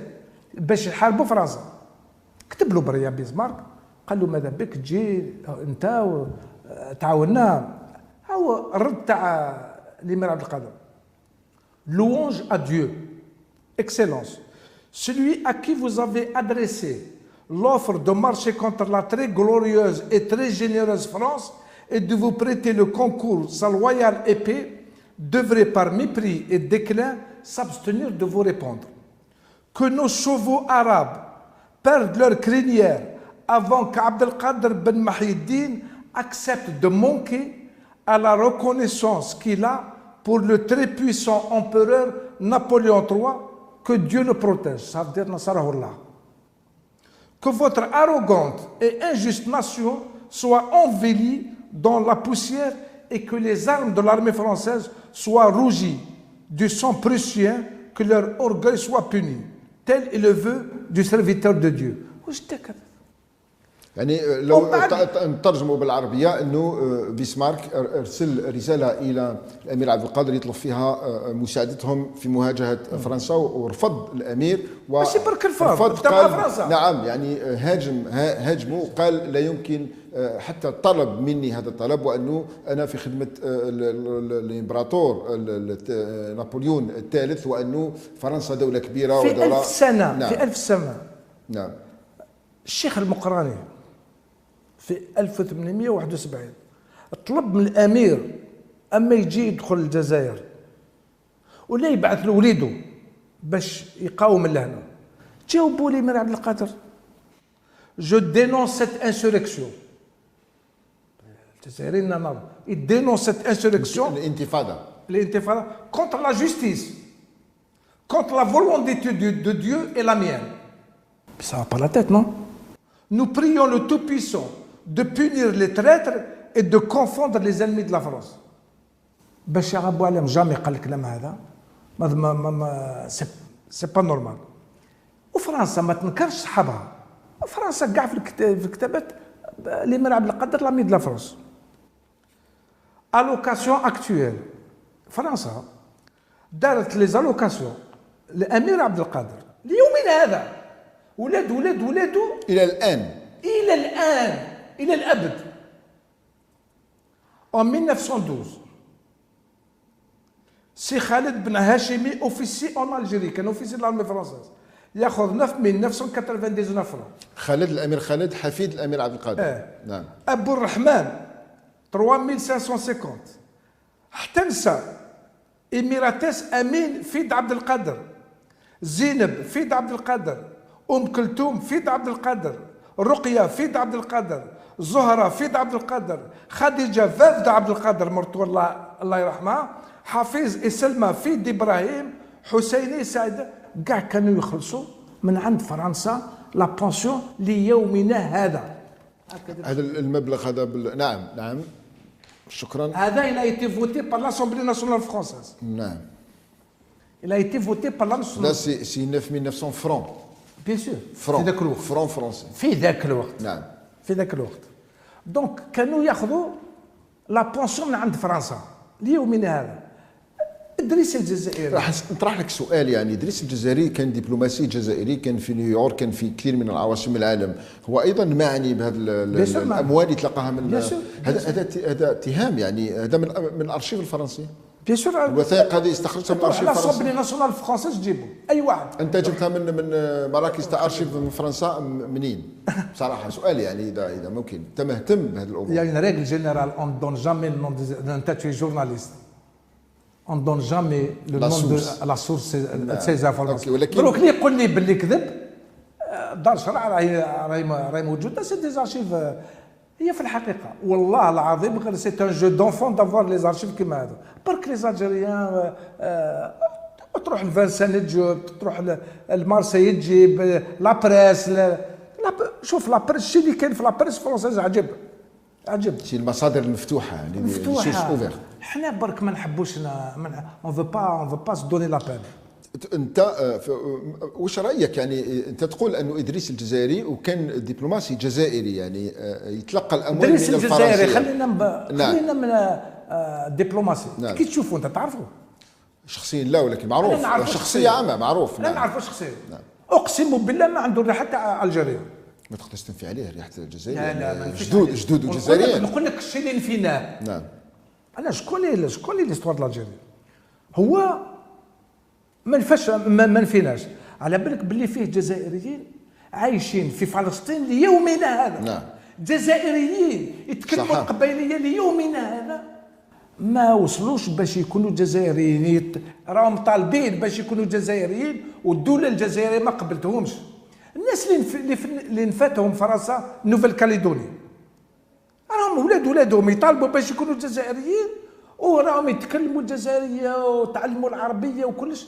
باش يحاربوا فرنسا. كتب له بريا بيزمارك قال له ماذا بك تجي انت تعاوننا. هو الرد تاع الامير عبد القادر: louange à Dieu, excellence, celui à qui vous avez adressé l'offre de marcher contre la très glorieuse et très généreuse France et de vous prêter le concours sa loyale épée devrait par mépris et déclin s'abstenir de vous répondre. Que nos chevaux arabes perdent leur crinière avant qu'Abd el-Qadir ben Mahieddin accepte de manquer à la reconnaissance qu'il a pour le très puissant empereur Napoléon III, que Dieu le protège, ça veut dire Nasarahullah. Que votre arrogante et injuste nation soit envelie dans la poussière et que les armes de l'armée française soient rougies du sang prussien, que leur orgueil soit puni. Tel est le vœu du serviteur de Dieu. يعني لو نترجموا بالعربيه انه بيسمارك ارسل رساله الى الامير عبد القادر يطلب فيها مساعدتهم في مواجهه فرنسا، ورفض الامير ماشي برك الرفض تاع فرنسا. نعم، يعني هاجموا، قال لا يمكن حتى طلب مني هذا الطلب، وانه انا في خدمه الامبراطور نابليون الثالث، وانه فرنسا دوله كبيره في ودوله 1000 سنه. نعم. في 1000 سنه. نعم. الشيخ المقراني في 1871 طلب من الامير اما يجي يدخل الجزائر ولا يبعث له وليده باش يقاوم لهنا. جاوبوا لي الامير عبد القادر: جو دينونس سيت انسوريكسيون. الجزائريين نعم يدينونس سيت انسوريكسيون، الانتفاضه contre la justice, contre la volonté de Dieu et la mienne. Ça va pas la tête, non? Nous prions le Tout-Puissant de punir les traîtres et de confondre les ennemis de la France. Bachar Abou Alem jamais قال الكلام هذا، ما سي با نورمال. وفرنسا ما تنكرش صحابها، فرنسا كاع في الكتابات الامير عبد القادر لامي de la France. À l'occasion actuelle فرنسا دارت لي زالوكاسيون الامير عبد القادر ليومنا هذا، ولاده الى الان الى الابد. En 1912 سي خالد بن هاشمي اوفيسي اون الجيري، كان اوفيسي لارمي فرونسيز، ياخذ 999 فرنك. خالد الامير خالد حفيد الامير عبد القادر. نعم. ابو الرحمن 3550. حتنسى اميراتيس امين فيد عبد القادر، زينب فيد عبد القادر، كلثوم فيد عبد القادر، رقيه فيد عبد القادر، زهره فيد عبد القادر، خديجه فافد عبد القادر مرتو الله يرحمها، حفيظ سلمى فيد ابراهيم، حسيني سعد، كاع كانوا يخلصوا من عند فرنسا لا بونسيون ليومنا هذا. هذا المبلغ هذا نعم شكرا. هذا il a été voté par l'Assemblée nationale française. نعم. Il a été voté par l'Assemblée. Là c'est 9900 francs. Bien sûr. فرون. في ذاك الوقت. فرون فرنسي. في ذاك الوقت. نعم. في ذاك الوقت. دونك كانوا ياخذوا لا بونسيون من عند فرنسا ليومنا هذا. إدريس الجزائري. راح نطرح لك سؤال، يعني إدريس الجزائري كان دبلوماسي جزائري، كان في نيويورك، كان في كثير من العواصم العالم، هو أيضا معني بهذه الأموال اللي تلقاها من هذا اتهام، يعني هذا من الأرشيف الفرنسي. بيان سور الوثائق هذه استخرجتها من الارشيف الفرنسي. لاسومبلي ناسيونال فرونسيز تجيبو اي واحد. انت جبتها من مراكز تاع ارشيف من فرنسا منين؟ بصراحه سؤال، يعني اذا ممكن انت مهتم بهذه الامور. يعني ريغل جينيرال اون دون جامي نون انت tu es journaliste. On ne donne jamais le nom de la source de ces informations. دروك اللي يقول لي باللي كذب دار شرع راهي موجوده، سي دي زارشيف. هي في الحقيقه والله العظيم غير سي ان جو دونفون دافوار لي زارشيف كيما هذا. برك لي الجيريان تروح لفانسان تجيب، تروح لمارسيل تجيب، لا بريس شوف لابريس الشيء اللي كاين في لابريس الفرنسيز عجب. شي المصادر المفتوحه يعني مفتوحه. حنا برك ما نحبوش اون فو با سو دوني لا بان. انت واش رايك يعني انت تقول انه ادريس الجزائري وكان دبلوماسي جزائري يعني يتلقى الاموال من الفرنسيه. ادريس الجزائري خلينا من دبلوماسي. نعم. كي تشوفوا انت تعرفوا شخصيا لا ولكن معروف شخصيه عامه معروف. لا نعرفه شخصيا. نعم. اقسم بالله ما عنده ريحه تاع الجزائر. ما تقدرش تنفي عليه ريحه الجزائر. لا يعني جدود الجزائريين. نقول لك الشيء اللي نفيناه. نعم. انا شكون اللي ليستوار ديال الجزائر هو ما نفيناش. على بالك باللي فيه جزائريين عايشين في فلسطين ليومنا هذا. نعم. جزائريين يتكلموا القبائليه ليومنا هذا ما وصلوش باش يكونوا جزائريين. راهم طالبين باش يكونوا جزائريين والدوله الجزائريه ما قبلتهمش. الناس اللي نفاتهم فرنسا نوفل كاليدوني راهم ولادهم يطالبوا باش يكونوا جزائريين وراهم يتكلموا الجزائريه وتعلموا العربيه وكلش.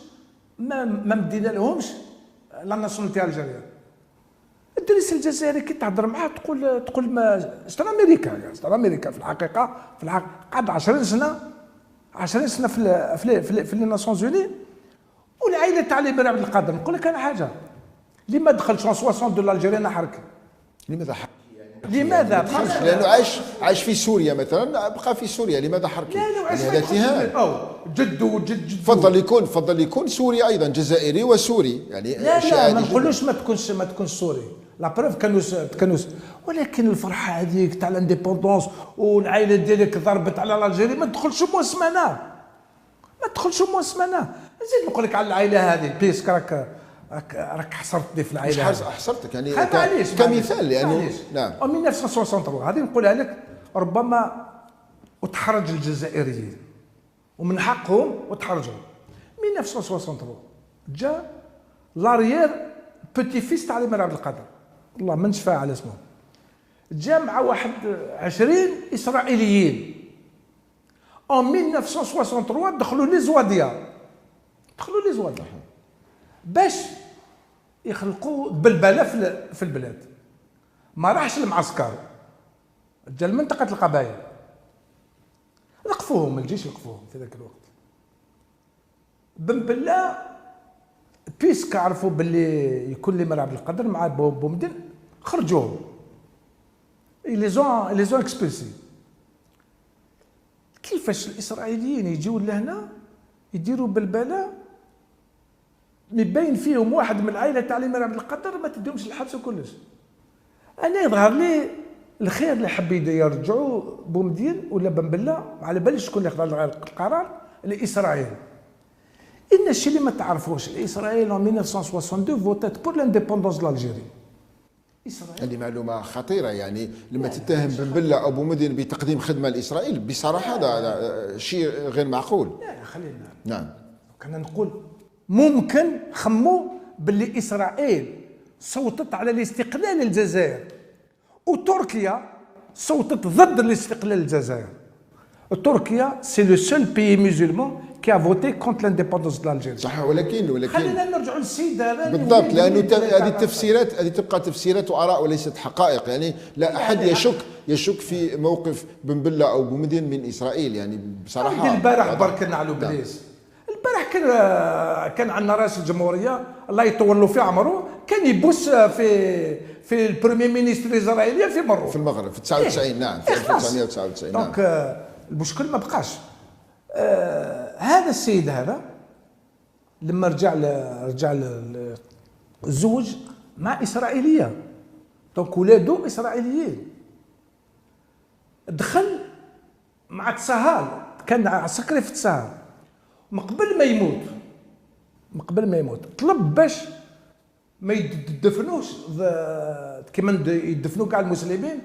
ما مدينا لهمش لا ناسيوناليتي الجزائريه. ادريس الجزائري كي تهضر معاه تقول ما ستار امريكا في الحقيقه قعد 20 سنه في لي ناسيونز يوني. والعائله تاع الامير عبد القادر نقول لك انا حاجه اللي ما دخلش 60 دولار الجزائري نحرك. لماذا حرك؟ لماذا؟ لانه عايش في سوريا مثلا بقى في سوريا لماذا حرك؟ لا هذا اتهام. جد فضل يكون سوري ايضا جزائري وسوري يعني. لا ما نقولوش ما تكونش سوري. لا بروف كانوا ولكن الفرحه هذيك تاع الانديبوندونس والعائله ديالك ضربت على الجزائر ما تدخلش مو سمانه. زيد نقول لك على العائله هذه بيسك راك حصرتني في العائله. حصرتك يعني كمثال لانه نعم. 1963 هذه نقولها لك ربما وتحرج الجزائريين ومن حقهم وتحرجوا. 1963 جاء لاريير بوتي فيس تاع الامير عبد القادر الله من شفاه على اسمه. جاء مع 20 اسرائيليين. en 1963 دخلوا لي زواديه باش يخلقوا بلبله في البلاد. ما راحش المعسكر جا لمنطقه القبائل لقفوهم الجيش لقفوهم في ذاك الوقت. بن بله بيسك عرفوا باللي يكون لي عبد القادر مع بومدين خرجوهم لي زون اكسبلسي. كيفاش الاسرائيليين يجيو لهنا يديروا بلبله مبين فيهم واحد من العائله تاع الامير عبد القادر ما تديهمش الحبس وكلش. انا يظهر لي الخير اللي حب يرجعوا بومدين ولا بن بله على باليش شكون اللي ياخذ القرار لاسرائيل. ان الشيء اللي ما تعرفوش اسرائيل en 1962 فوتات بور لانديبوندونس دو الجيري. هذه معلومه خطيره يعني لما تتهم بن بله او بومدين بتقديم خدمه لاسرائيل بصراحه هذا شيء غير معقول. لا خلينا نعم كنا نقول ممكن خموا باللي اسرائيل صوتت على الاستقلال الجزائر وتركيا صوتت ضد الاستقلال الجزائر. تركيا سي لو سول بيي مسلمون كي ا فوتي كونت لانديبوندونس دو الجزائر. صح ولكن خلينا نرجعوا للسيد هذا بالضبط لانه هذه التفسيرات هذه تبقى تفسيرات واراء وليست حقائق يعني لا احد يشك في موقف بن بله او بومدين من اسرائيل يعني بصراحه. البارح برك نعلو بليس البارح كان عندنا رئيس الجمهوريه الله يطول له في عمره كان يبوس في البريمير مينيستر الاسرائيلي في المغرب في 99 نعم في 1999 نعم. دونك المشكل ما بقاش. هذا السيد هذا لما رجع الزوج مع اسرائيليه دونك ولادو اسرائيليين. دخل مع تسهال كان عسكري في تسهال من قبل ما يموت طلب باش ما يدفنوش كيما يدفنوا كاع المسلمين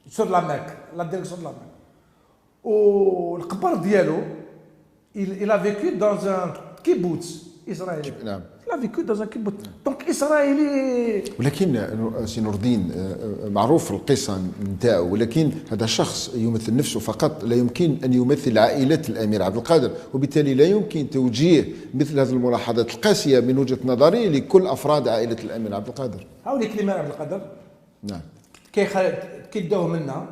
سور لا ماك لا ديريكسيون لا ماك. والقبر ديالو il a vécu dans un kibbutz israélien. نعم. لا فيكو dans un kibbutz. دونك اسرائيلي. ولكن سي نور الدين معروف القصه نتاعو، ولكن هذا شخص يمثل نفسه فقط، لا يمكن ان يمثل عائله الامير عبد القادر، وبالتالي لا يمكن توجيه مثل هذه الملاحظات القاسيه من وجهه نظري لكل افراد عائله الامير عبد القادر. هاوليك الامير عبد القادر. نعم. كي داو منا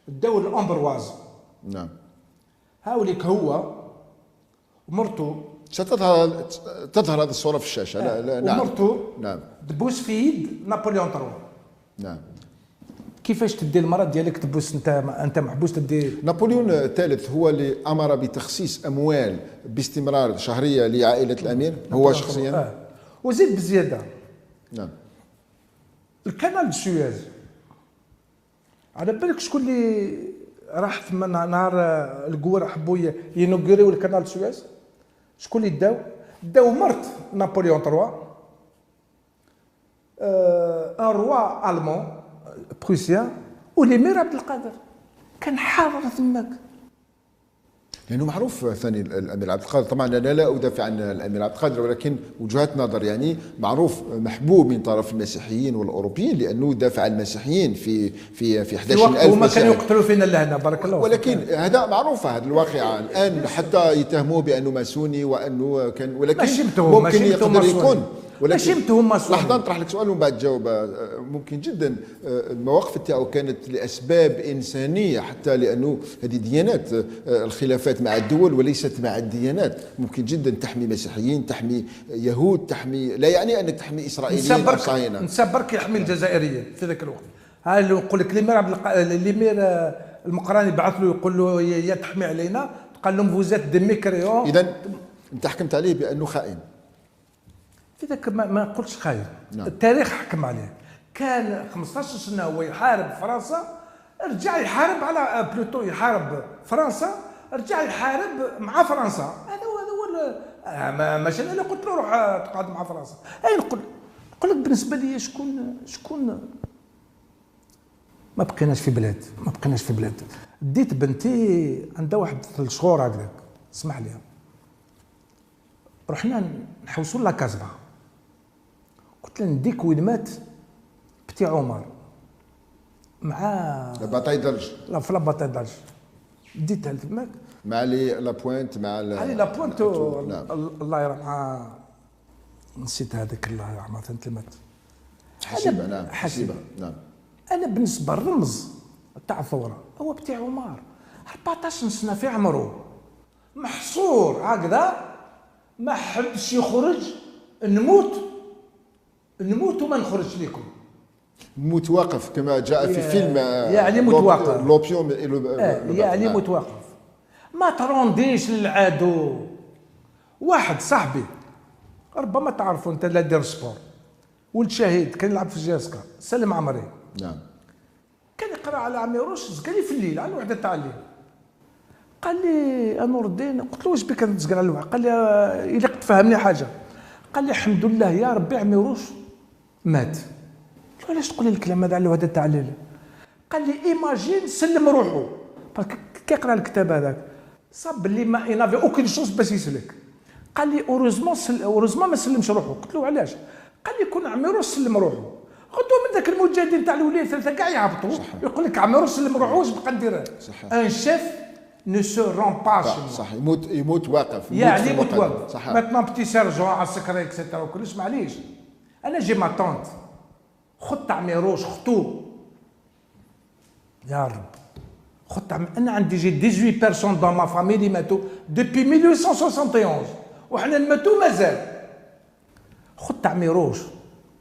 داو الامبرواز. نعم. هاوليك هو ومرتو تظهر هذه الصورة في الشاشة. لا نعم. ومرتو نعم. دبوس في يد نابليون 3. نعم. كيفاش تدي المرأة ديالك تبوس انت محبوس تدي؟ نابليون الثالث هو اللي امر بتخصيص اموال باستمرار شهرية لعائلة الامير، هو شخصيا. وزيد بزيادة. نعم. الكنال دو سويز على بالك شكون اللي راح نهار القوار حبوا ينوغوريو الكنال دو سويز؟ شكون اللي داو مرت نابليون 3 ان روا المون بروسيان والامير عبد القادر كان حاضر ثماك. لانه معروف ثاني الامير عبد القادر، طبعا انا لا ادافع عن الامير عبد القادر، ولكن وجهات نظر يعني معروف محبوب من طرف المسيحيين والاوروبيين، لانه دافع عن المسيحيين في 11000 هما كانوا يقتلوا فينا لهنا بارك الله. ولكن هذا معروفه هذه الواقعه الان، حتى يتهموه بانه ماسوني وانه كان، ولكن ممكن يقدر يكون، ولكن لحظه نطرح لك سؤال ومن بعد تجاوب. ممكن جدا المواقف تاعو كانت لاسباب انسانيه، حتى لانه هذه ديانات، الخلافات مع الدول وليست مع الديانات، ممكن جدا تحمي مسيحيين، تحمي يهود، تحمي، لا يعني انك تحمي اسرائيليين او صهاينه. نسبرك يحمي الجزائريين في ذاك الوقت. هاي اللي يقول لك الامير المقراني بعث له يقول له يا تحمي علينا، قال لهم فوزات دي ميكريون. اذا انت حكمت عليه بانه خائن. في ذاك ما نقولش خاين. نعم. التاريخ حكم عليه. كان 15 سنه هو يحارب فرنسا، رجع يحارب على بلوتو يحارب فرنسا، رجع يحارب مع فرنسا. هذا هو ماشي انا اللي قلت له روح تقعد مع فرنسا. اي نقول لك بالنسبه لي شكون ما بقيناش في بلاد. ديت بنتي عندها واحد 3 شهور هكذاك، اسمح لي، رحنا نحوسوا لا كازبا، قلت له نديك وين مات بتي عمر مع لاباطاي درج. لا في لاباطاي درج ديتها تماك مع لي لابوينت، مع علي لابوينت. الله يرحمها، نسيت هذاك الله يرحمها ثاني مات. حسيبه. نعم. حسيبه. نعم. انا بالنسبه الرمز تاع الثوره هو بتي عمر، 14 سنه في عمره، محصور هكذا، ما حبش يخرج. نموت وما نخرج لكم. متوقف كما جاء في فيلم، يعني متوقف لوبيوم، يعني متوقف. ما ترونديش للعدو. واحد صاحبي ربما تعرفوا انت، لا دير سبور، ولد شهيد كان يلعب في الجاسكا، سلم عمري. نعم. كان يقرا على عمي روش، قال لي في الليل على الوحده تاع الليل، قال لي نور الدين، قلت له واش بك تسقر على الوحده؟ قال لي الا تفهمني حاجه. قال لي الحمد لله يا ربي عمي روش مات. قلت له علاش تقول لي الكلام هذا على الوحده تاع الليل؟ قال لي ايماجين سلم روحه، كي يقرا الكتاب هذاك صاب اللي ما ينافي اوكين شونس باش يسلك. قال لي اوروزمون ما سلمش روحه. قلت له علاش؟ قال لي كون عمي روش سلم روحه. قلت له من ذاك المجاهدين تاع الوليد 3 كاع يهبطوا يقول لك عمي روش سلم روحه، واش بقى ندير؟ ان شيف نو سو رون با. صح. يموت واقف. يعني يموت واقف. ماتنا بتي سيرجون على السكري اكسيتيرا وكلش. معليش انا جي ما طونت خط عمي روش خطو يا رب، خط عمي. انا عندي جي 18 بيرسون دون ما فامي اللي ماتوا دوبي 1871 وحنا نماتوا مازال. خط عمي روش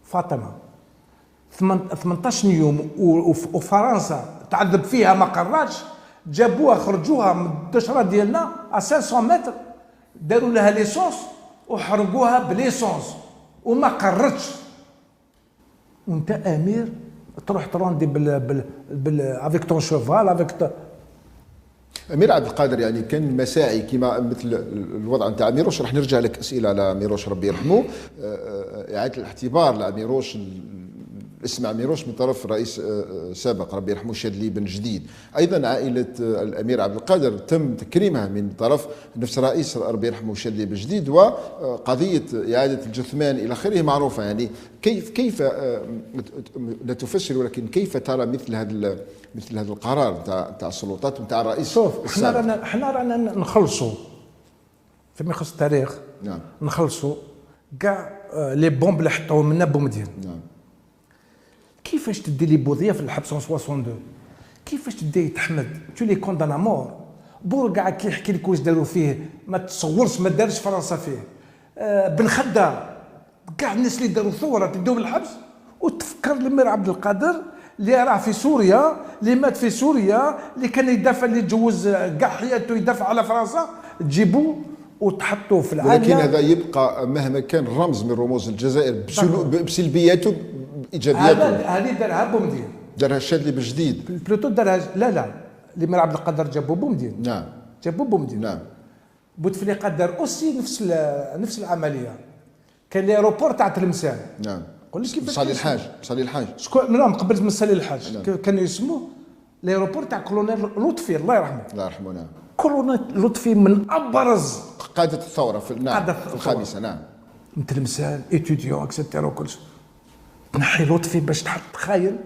فاطمه 18 يوم وفرنسا تعذب فيها ما قراتش، جابوها خرجوها من الدشره ديالنا 500 متر، داروا لها ليسونس وحرقوها بليسونس وما قرتش. وانت امير تروح تروندي بال افيك طون شوفال افيك. امير عبد القادر يعني كان مساعي كما مثل الوضع نتاع ميروش. راح نرجع لك اسئله على ميروش ربي يرحمه، اعاده الاعتبار لميروش اسمع ميروش من طرف رئيس سابق ربي يرحمه شادلي بن جديد. ايضا عائله الامير عبد القادر تم تكريمها من طرف نفس رئيس ربي يرحمه شادلي بن جديد، وقضيه اعاده الجثمان الى اخره معروفه. يعني كيف لا تفسر، ولكن كيف ترى مثل هذا القرار تاع السلطات وتاع الرئيس؟ شوف احنا رانا نخلصوا فيما يخص التاريخ. نعم. نخلصوا كاع لي بومب اللي حطوهم لنا بومدين. نعم. كيفاش تدي لي بوذيه في الحبس 62؟ كيفاش تدي تحمد تو لي كوندانا مور؟ بورقع كي يحكي لك واش داروا فيه ما تصورش ما دارش فرنسا فيه. بن خدام كاع الناس اللي داروا ثوره تديهم الحبس، وتفكر الامير عبد القادر اللي راه في سوريا، اللي مات في سوريا، اللي كان يدافع، اللي تجوز كاع حياته يدافع على فرنسا، تجيبوه وتحطوه في العاليه. ولكن هذا يبقى مهما كان رمز من رموز الجزائر بسلبياته بايجابياته. هذه دارها بومدين، دارها الشادلي بجديد بلوتو دارها. لا الامير عبد القادر جابوا بومدين. نعم. جابوا بومدين. نعم. بوتفليقه دار اوسي نفس العمليه. كان ليروبور تاع تلمسان. نعم. قول لي كيفاش صالي الحاج شكون؟ نعم، قبل من صالي الحاج. نعم. كانوا يسموه ليروبور تاع كولونيل لطفي الله يرحمه. الله يرحمه. نعم. كولونيل لطفي من ابرز قاده الثوره في في الخامسه. نعم. من تلمسان ايتوديون اكسيتيرا وكل شيء. تنحي لطفي باش تحط، تخيل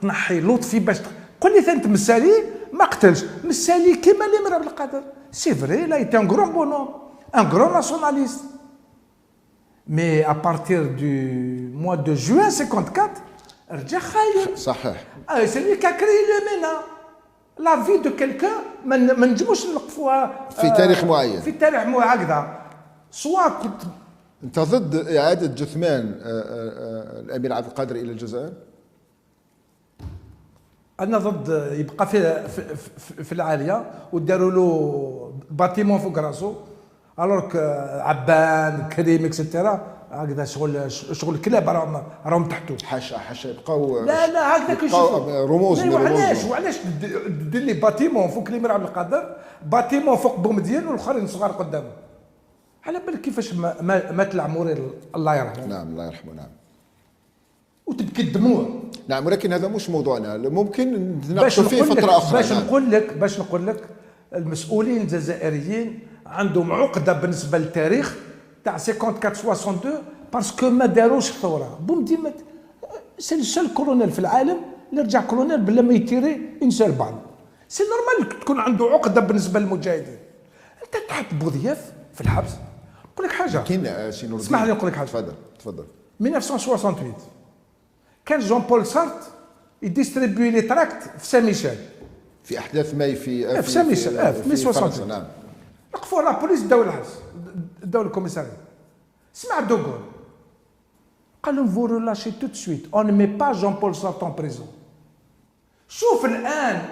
تنحي لطفي باش قول لي ثاني مسالي ما قتلش، مسالي كيما الامير عبد القادر. سي فري لا ايتي ان غران بونوم، ان غران ناسيوناليست. مي ا بارتير دو موا دو جوان 54 رجع خايب. صحيح. سي لي كا كري لو مينا لا في دو كيلكان ما نجموش نوقفوها في تاريخ معين. في تاريخ هكذا. سوا كنت انت ضد اعاده جثمان الامير عبد القادر الى الجزائر؟ انا ضد يبقى في العاليه وداروا له باتيمون فوق راسو، الوغ عبان كريم اكسيتيرا هكذا شغل كلاب راهم تحته. حاشا يبقاو. لا هكذاك يشوفوا رموز. وعلاش دير لي باتيمون فوق الامير عبد القادر، باتيمون فوق بومدين والاخرين صغار قدامه. على بالك كيفاش مات العموري الله يرحمه. نعم الله يرحمه. نعم. وتبكي الدموع. نعم، ولكن هذا مش موضوعنا، ممكن نتناقشوا فيه فتره اخرى. باش نقول لك المسؤولين الجزائريين عندهم عقده بالنسبه للتاريخ تاع 54 62 باسكو ما داروش الثوره. بومدين سي السول كولونيل في العالم اللي رجع كولونيل بلا ما يتيري انسان بعض. سي نورمال تكون عنده عقده بالنسبه للمجاهدين. انت تحط بوذياف في الحبس. نقول لك حاجه، كاين سي نور الدين، اسمح لي نقول لك حاجه. تفضل. 1968 كان جون بول سارت يديستريبيو لي تراكت في سان ميشيل في احداث ماي في سان ميشيل في 68. نعم. وقفوا لا بوليس داو الحبس، داو الكوميسارية. سمع دوغول قال لهم فو رولاشي تو دو سويت اون مي با جون بول سارت اون بريزون. شوف الان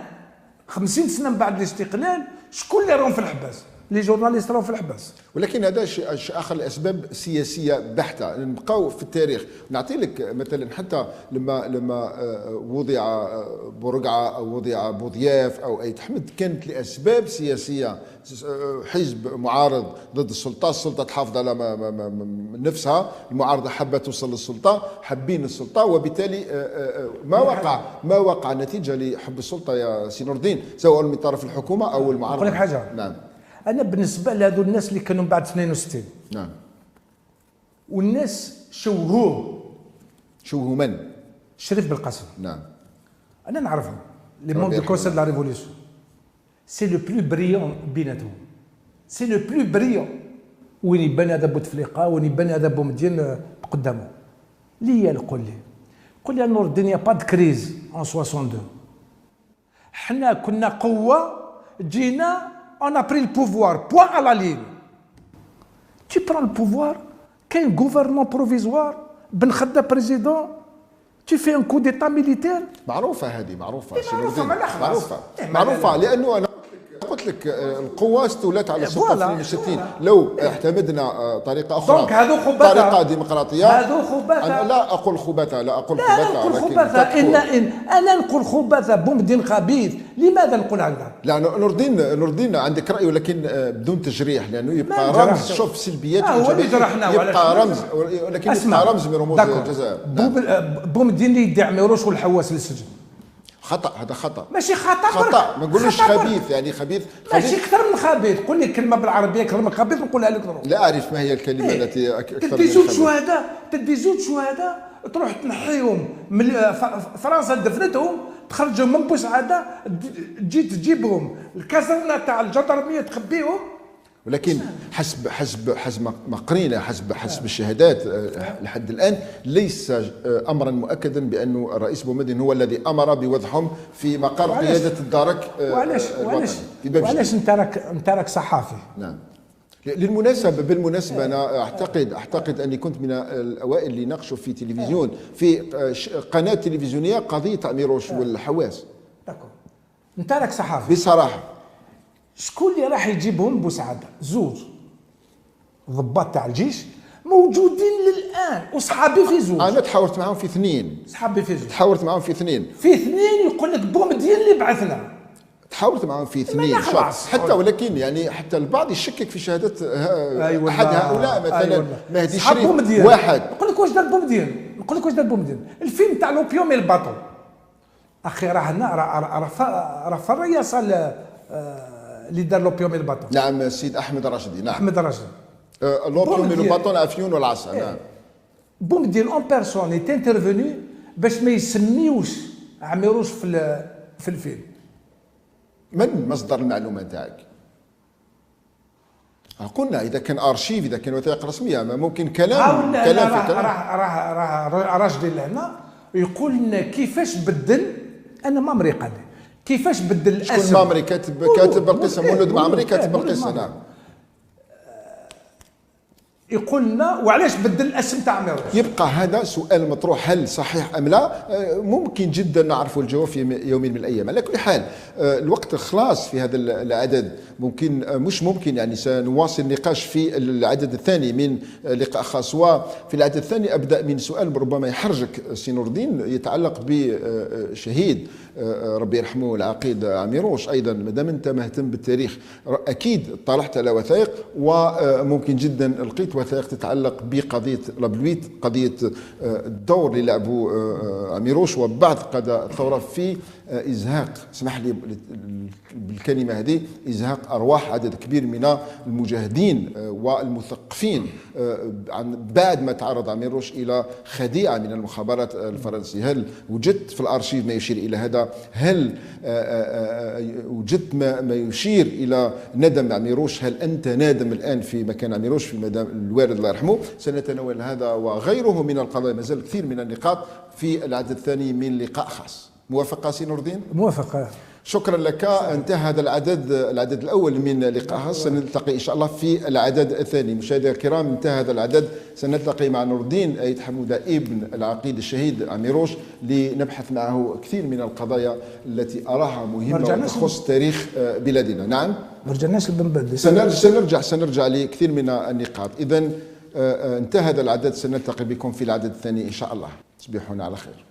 50 سنه من بعد الاستقلال شكون اللي راهم في الحبس؟ لي جورناليست راهم في الحبس. ولكن هذا شيء اخر، لاسباب سياسيه بحته. نبقاو في التاريخ. نعطي لك مثلا حتى لما وضع بورقعه او وضع بوضياف او اي تحمد، كانت لاسباب سياسيه. حزب معارض ضد السلطه تحافظ على نفسها، المعارضه حابه توصل للسلطه، حابين السلطه، وبالتالي ما وقع نتيجه لحب السلطه يا سي نور الدين، سواء من طرف الحكومه او المعارضه. نقول لك حاجه. نعم. انا بالنسبه لهذو الناس اللي كانوا بعد 62. نعم. والناس شوهوه من؟ شريف بالقاسم. نعم. انا نعرفهم لي مون دو كونسير لا ريفوليسيون. سي لو بلو بريون بيناتهم، سي لو بلو بريون. وين يبان هذا بوتفليقه، وين يبان هذا بومدين قدامه. ليا قول لي نور الدين يا با دو كريز ان 62. حنا كنا قوه، جينا on a pris le pouvoir, point à la ligne. Tu prends le pouvoir, qu'un gouvernement provisoire, Ben Khadda président, tu fais un coup d'état militaire. معروفة هذه، معروفة. معروفة معروفة لأنه أنا قلت لك القوة استولت على السلطة في 62. لو اعتمدنا طريقة أخرى، دونك هذو خبثاء، طريقة ديمقراطية. هذو خبثاء. أنا لا أقول خبثاء، لا أقول لا خبثاء، نقول لكن خبثاء. أنا نقول خبثاء بومدين خبيث. لماذا نقول هكذا؟ لا نور الدين عندك رأي، ولكن بدون تجريح، لأنه يبقى رمز. شوف سلبيات هو اللي جرحنا، يبقى رمز، ولكن يبقى رمز من رموز الجزائر. بومدين اللي يدي عميروش والحواس للسجن. خطأ، هذا خطأ. ماشي خطأ، خطأ، ما نقولوش خبيث، يعني خبيث ماشي اكثر من خبيث. قول لي كلمه بالعربيه اكثر من خبيث نقولها لك. لا اعرف ما هي الكلمه التي اكثر من تدي زوج شهداء، تدي زوج شهداء تروح تنحيهم من فرنسا، دفنتهم، تخرجهم من بوسعاده، تجي تجيبهم الكازرونه تاع الجدرميه تخبيهم. ولكن حسب ما قرينا، حسب الشهادات لحد الان ليس امرا مؤكدا بانه الرئيس بومدين هو الذي امر بوضعهم في مقر قياده الدرك. وعلاش انت راك صحافي؟ نعم. بالمناسبه انا اعتقد اني كنت من الاوائل اللي ناقشوا في تلفزيون، في قناه تلفزيونيه، قضيه عميروش والحواس. انت راك صحافي بصراحه. شكون اللي راح يجيبهم بوسعاده؟ زوج ضباط تاع الجيش موجودين للان، وصحابي في زوج. انا تحاورت معاهم في اثنين. صحابي في زوج. تحاورت معاهم في اثنين. يقول لك بومدين اللي بعثنا. تحاورت معهم في اثنين حتى، ولكن يعني حتى البعض يشكك في شهاده احد هؤلاء، مثلا مهدي شريف واحد. نقول لك واش دار بومدين. الفيلم تاع لوبيوم الباطل اخي راه في الرئاسه اللي دار لوبيوم الباطل. نعم السيد احمد راشدي. نعم احمد راشدي. لوبيوم الباطل افيون والعصا. نعم. بومدين اون بيرسون ايت انترفوني باش ما يسميوش عميروش في الفيلم. من مصدر المعلومه تاعك؟ قلنا اذا كان ارشيف، اذا كان وثائق رسميه، ما ممكن كلام في كلام. راه راجل لهنا يقول لنا كيفاش بدل. انا مامري قال لي كيفاش بدل الاسم. شكون مامري؟ كاتب القصه، مولود مامري كاتب القصه. نعم. يقول لنا وعلاش بدل الاسم تاع عميروش. يبقى هذا سؤال مطروح، هل صحيح ام لا؟ ممكن جدا نعرف الجواب في يوم من الايام. على كل حال الوقت خلاص في هذا العدد، ممكن مش ممكن يعني سنواصل النقاش في العدد الثاني من لقاء خاص. وفي العدد الثاني ابدا من سؤال ربما يحرجك سي نور الدين، يتعلق بشهيد ربي يرحمه العقيد عميروش. ايضا ما دام انت مهتم بالتاريخ اكيد طلعت على وثائق، وممكن جدا لقيت وثائق تتعلق بقضيه لابلويت، قضيه الدور اللي لعبه عميروش وبعض قادة الثوره في ازهاق، اسمح لي بالكلمه هذه، ازهاق ارواح عدد كبير من المجاهدين والمثقفين بعد ما تعرض عميروش الى خديعه من المخابرات الفرنسيه. هل وجدت في الارشيف ما يشير الى هذا؟ هل وجدت ما يشير الى ندم عميروش؟ هل انت نادم الان في مكان عميروش في مدام الوالد الله يرحمه؟ سنتناول هذا وغيره من القضايا، ما زال كثير من النقاط في العدد الثاني من لقاء خاص. موافقة سي نور الدين؟ موافقة. شكرا لك. انتهى هذا العدد الاول من لقاء خاص، سنلتقي ان شاء الله في العدد الثاني. مشاهدينا الكرام، انتهى هذا العدد، سنلتقي مع نور الدين أيد حمودة ابن العقيد الشهيد عميروش لنبحث معه كثير من القضايا التي اراها مهمه وتخص تاريخ بلادنا. نعم. ما رجعناش لبن بدري. سنرجع لكثير من النقاط. اذا انتهى هذا العدد، سنلتقي بكم في العدد الثاني ان شاء الله. تصبحون على خير.